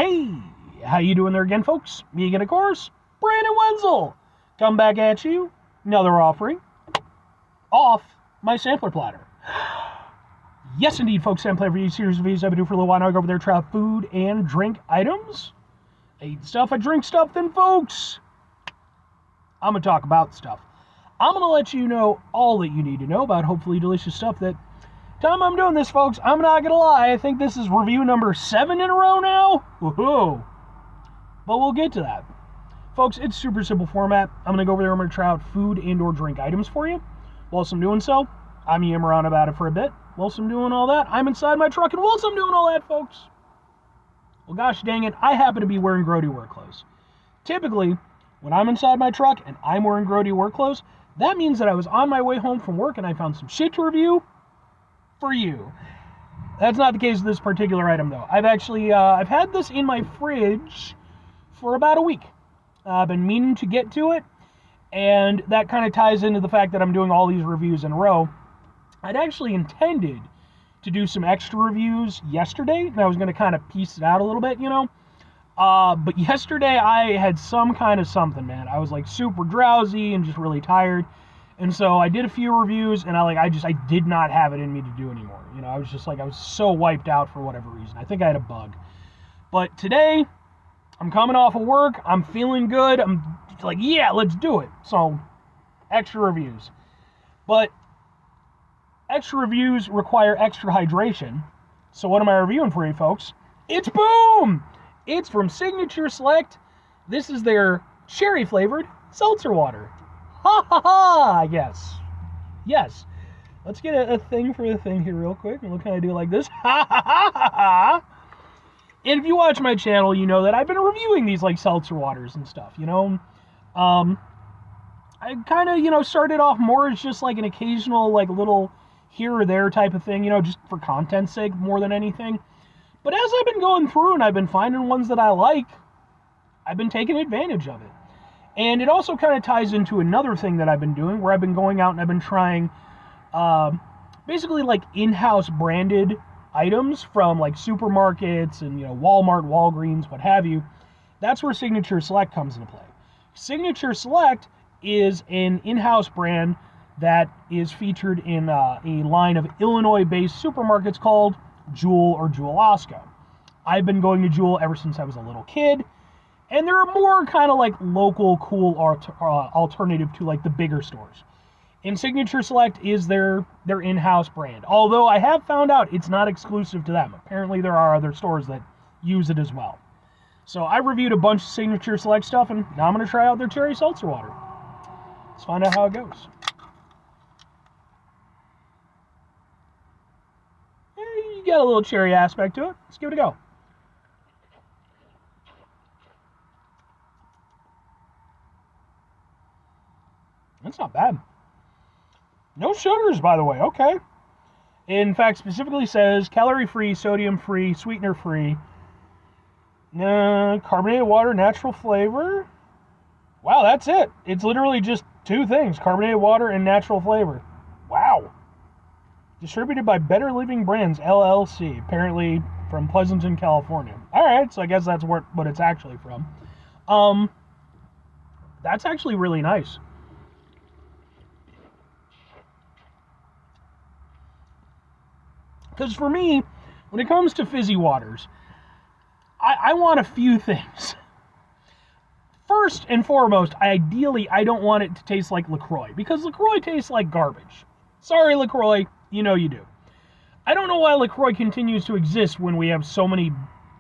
Hey, how you doing there again, folks? Me again, of course, Brandon Wenzel. Come back at you, another offering off my sampler platter. Yes, indeed, folks, sampler every series of videos I've been doing for a little while now. I go over there, try out food and drink items. I eat stuff, I drink stuff, then, folks, I'm going to talk about stuff. I'm going to let you know all that you need to know about hopefully delicious stuff that time I'm doing this, folks, I'm not going to lie, I think this is review number 7 in a row now. Woohoo! But we'll get to that. Folks, it's super simple format. I'm going to go over there, I'm going to try out food and or drink items for you. Whilst I'm doing so, I'm yammering around about it for a bit. Whilst I'm doing all that, I'm inside my truck, and whilst I'm doing all that, folks, well, gosh dang it, I happen to be wearing grody work clothes. Typically, when I'm inside my truck and I'm wearing grody work clothes, that means that I was on my way home from work and I found some shit to review for you. That's not the case with this particular item, though. I've had this in my fridge for about a week. I've been meaning to get to it, and that kind of ties into the fact that I'm doing all these reviews in a row. I'd actually intended to do some extra reviews yesterday, and I was going to kind of piece it out a little bit, you know. But yesterday I had some kind of something, man. I was like super drowsy and just really tired. And so I did a few reviews, and I did not have it in me to do anymore. You know, I was so wiped out for whatever reason. I think I had a bug. But today, I'm coming off of work, I'm feeling good, I'm like, yeah, let's do it. So, extra reviews. But extra reviews require extra hydration. So what am I reviewing for you, folks? It's Boom! It's from Signature Select. This is their cherry-flavored seltzer water. Ha ha ha, I guess. Yes. Let's get a thing for the thing here real quick, and we'll kind of do it like this. Ha ha ha ha ha. And if you watch my channel, you know that I've been reviewing these like seltzer waters and stuff, you know. I kind of, you know, started off more as just like an occasional like little here or there type of thing, you know, just for content's sake more than anything. But as I've been going through and I've been finding ones that I like, I've been taking advantage of it. And it also kind of ties into another thing that I've been doing, where I've been going out and I've been trying basically like in-house branded items from like supermarkets and, you know, Walmart, Walgreens, what have you. That's where Signature Select comes into play. Signature Select is an in-house brand that is featured in a line of Illinois-based supermarkets called Jewel or Jewel-Osco. I've been going to Jewel ever since I was a little kid. And they're a more kind of like local, cool alternative to like the bigger stores. And Signature Select is their in-house brand. Although I have found out it's not exclusive to them. Apparently there are other stores that use it as well. So I reviewed a bunch of Signature Select stuff, and now I'm going to try out their cherry seltzer water. Let's find out how it goes. You got a little cherry aspect to it. Let's give it a go. That's not bad. No sugars, by the way. Okay. In fact, specifically says calorie-free, sodium-free, sweetener-free, carbonated water, natural flavor. Wow, that's it. It's literally just two things, carbonated water and natural flavor. Wow. Distributed by Better Living Brands, LLC, apparently from Pleasanton, California. All right, so I guess that's what it's actually from. That's actually really nice. Because for me, when it comes to fizzy waters, I want a few things. First and foremost, ideally, I don't want it to taste like LaCroix, because LaCroix tastes like garbage. Sorry, LaCroix, you know you do. I don't know why LaCroix continues to exist when we have so many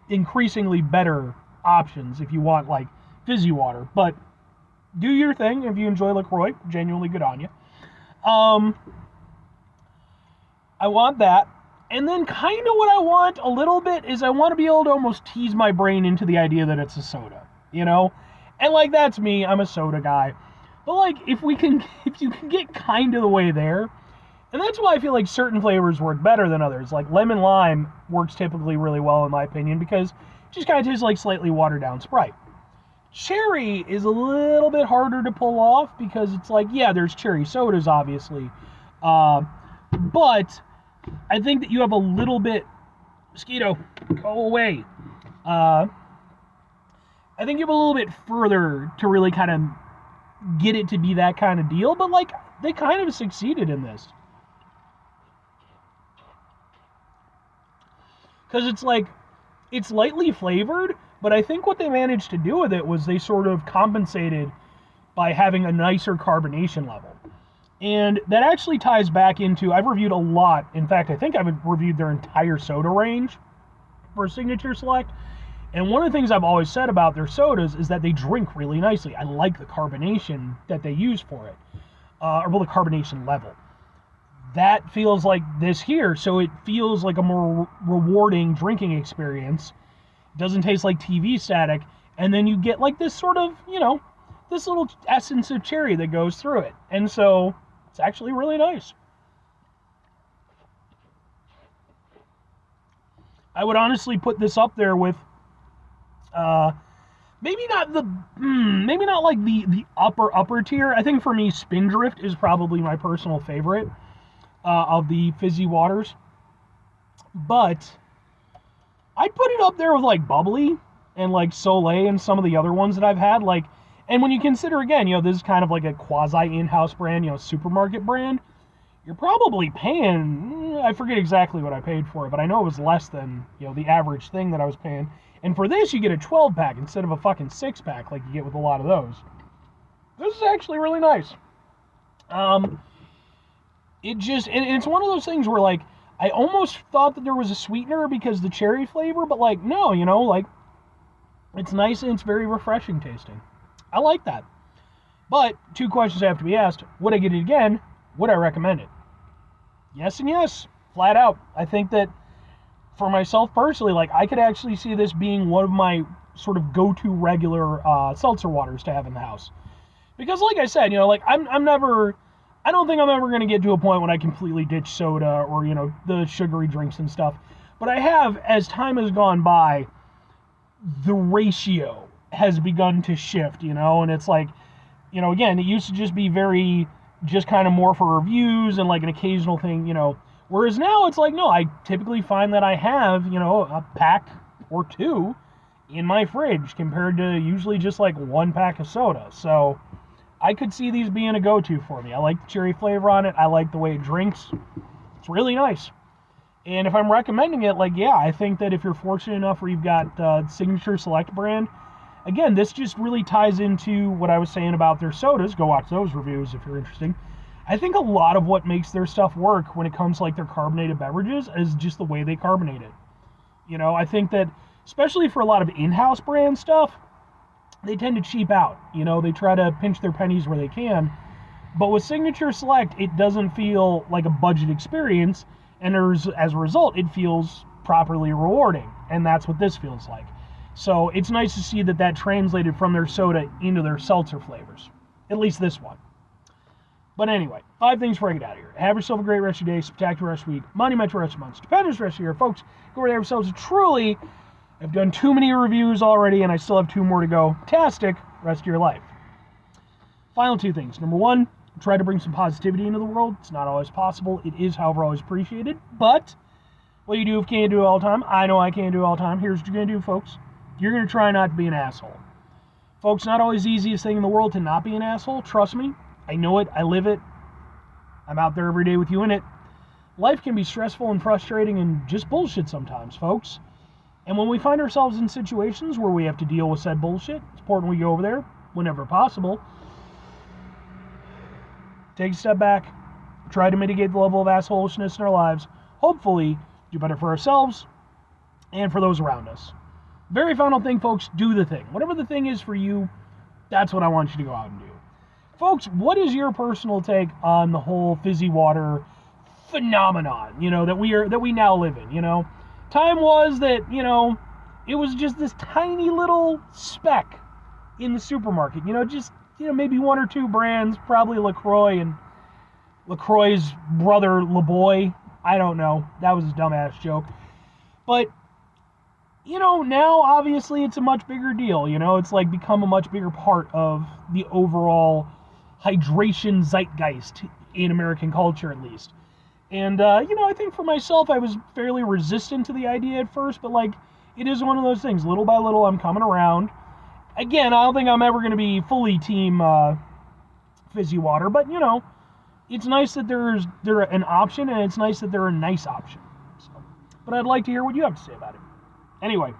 increasingly better options if you want, like, fizzy water. But do your thing if you enjoy LaCroix. Genuinely good on you. I want that. And then kind of what I want a little bit is I want to be able to almost tease my brain into the idea that it's a soda, you know? And like, that's me, I'm a soda guy. But like, if you can get kind of the way there, and that's why I feel like certain flavors work better than others. Like lemon lime works typically really well in my opinion because it just kind of tastes like slightly watered down Sprite. Cherry is a little bit harder to pull off because it's like, yeah, there's cherry sodas obviously. But I think that you have a little bit, mosquito, go away. I think you have a little bit further to really kind of get it to be that kind of deal, but like they kind of succeeded in this. Because it's like, it's lightly flavored, but I think what they managed to do with it was they sort of compensated by having a nicer carbonation level. And that actually ties back into, I've reviewed a lot. In fact, I think I've reviewed their entire soda range for Signature Select. And one of the things I've always said about their sodas is that they drink really nicely. I like the carbonation that they use for it, or well, the carbonation level. That feels like this here, so it feels like a more rewarding drinking experience. It doesn't taste like TV static, and then you get like this sort of, this little essence of cherry that goes through it. And so it's actually really nice. I would honestly put this up there with maybe not like the upper tier. I think for me, Spindrift is probably my personal favorite of the fizzy waters, but I'd put it up there with like Bubbly and like Soleil and some of the other ones that I've had. Like, and when you consider again, this is kind of like a quasi in-house brand, supermarket brand. You're probably paying, I forget exactly what I paid for it, but I know it was less than the average thing that I was paying. And for this, you get a 12-pack instead of a fucking 6-pack like you get with a lot of those. This is actually really nice. It just, and it's one of those things where, like, I almost thought that there was a sweetener because the cherry flavor, but, like, no, like, it's nice and it's very refreshing tasting. I like that. But, 2 questions have to be asked. Would I get it again? Would I recommend it? Yes and yes. Flat out. I think that, for myself personally, like, I could actually see this being one of my sort of go-to regular seltzer waters to have in the house. Because, like I said, like, I don't think I'm ever going to get to a point when I completely ditch soda or, the sugary drinks and stuff. But I have, as time has gone by, the ratio has begun to shift, and it's like, again, it used to just be very, just kind of more for reviews and like an occasional thing, whereas now it's like, no, I typically find that I have, a pack or 2 in my fridge compared to usually just like 1 pack of soda. So I could see these being a go-to for me. I like the cherry flavor on it. I like the way it drinks. It's really nice. And if I'm recommending it, like, yeah, I think that if you're fortunate enough where you've got Signature Select brand, again, this just really ties into what I was saying about their sodas. Go watch those reviews if you're interested. I think a lot of what makes their stuff work when it comes to like their carbonated beverages is just the way they carbonate it. I think that, especially for a lot of in-house brand stuff, they tend to cheap out. They try to pinch their pennies where they can. But with Signature Select, it doesn't feel like a budget experience, and as a result, it feels properly rewarding. And that's what this feels like. So it's nice to see that translated from their soda into their seltzer flavors. At least this one. But anyway, 5 things before I get out of here. Have yourself a great rest of your day, spectacular rest of the week, monumental rest of the month, stupendous rest of the year. Folks, go over there yourselves. Truly, I've done too many reviews already, and I still have 2 more to go. Fantastic rest of your life. Final 2 things. Number 1, try to bring some positivity into the world. It's not always possible. It is, however, always appreciated. But what you do if you can't do it all the time, I know I can't do it all the time. Here's what you're going to do, folks. You're going to try not to be an asshole. Folks, not always the easiest thing in the world to not be an asshole. Trust me. I know it. I live it. I'm out there every day with you in it. Life can be stressful and frustrating and just bullshit sometimes, folks. And when we find ourselves in situations where we have to deal with said bullshit, it's important we go over there whenever possible. Take a step back. Try to mitigate the level of assholishness in our lives. Hopefully, do better for ourselves and for those around us. Very final thing, folks, do the thing. Whatever the thing is for you, that's what I want you to go out and do. Folks, what is your personal take on the whole fizzy water phenomenon, that we now live in, Time was that, it was just this tiny little speck in the supermarket, just, maybe 1 or 2 brands, probably LaCroix and LaCroix's brother LaBoy. I don't know. That was a dumbass joke. But, now obviously it's a much bigger deal, it's like become a much bigger part of the overall hydration zeitgeist in American culture, at least. And, I think for myself, I was fairly resistant to the idea at first, but, like, it is one of those things. Little by little, I'm coming around, Again, I don't think I'm ever going to be fully team fizzy water, but you know, it's nice that they're an option, and it's nice that they're a nice option. So, but I'd like to hear what you have to say about it. Anyway,